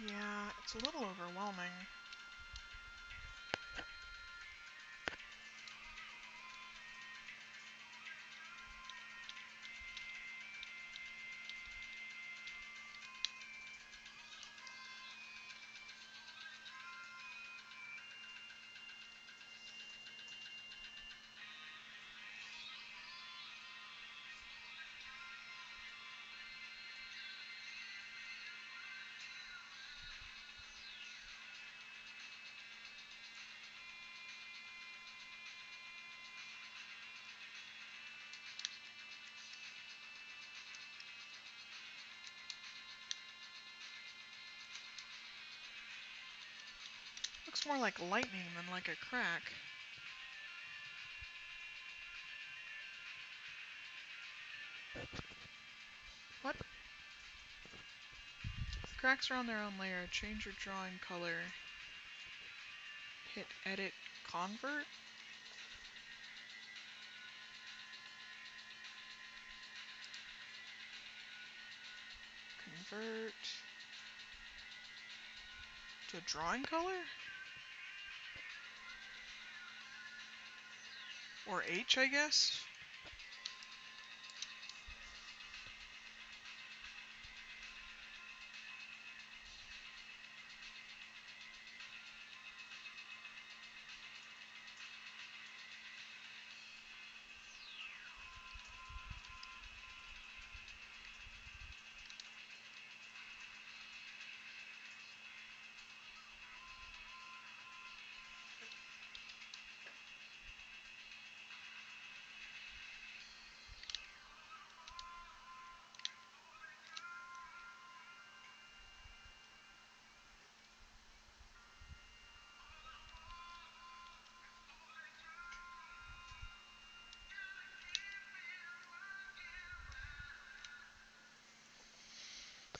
Yeah, it's a little overwhelming. Looks more like lightning than like a crack. What? The cracks are on their own layer. Change your drawing color. Hit edit convert. Convert to drawing color? Or H, I guess?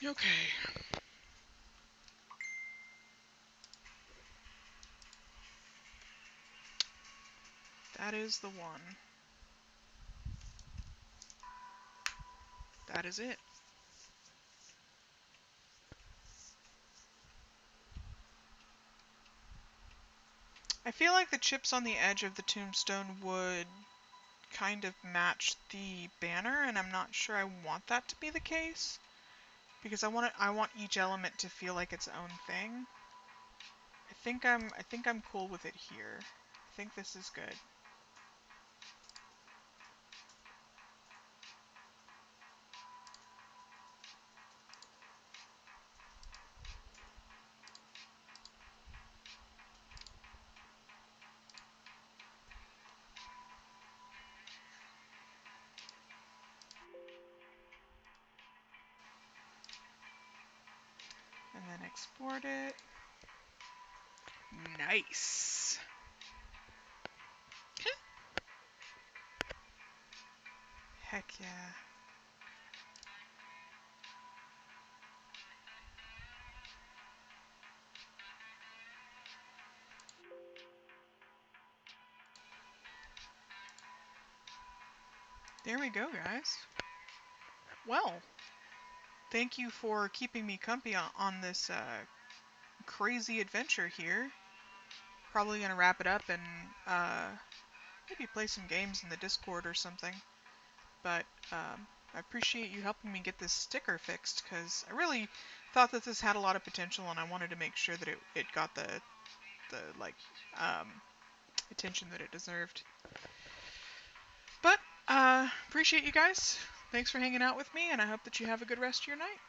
Okay. That is the one. That is it. I feel like the chips on the edge of the tombstone would kind of match the banner, and I'm not sure I want that to be the case, because I want each element to feel like its own thing. I think I'm cool with it here. I think this is good. And then export it. Nice. Heck yeah. There we go, guys. Well, thank you for keeping me company on this crazy adventure here. Probably gonna wrap it up and maybe play some games in the Discord or something. But I appreciate you helping me get this sticker fixed, because I really thought that this had a lot of potential, and I wanted to make sure that it got the like attention that it deserved. But appreciate you guys. Thanks for hanging out with me, and I hope that you have a good rest of your night.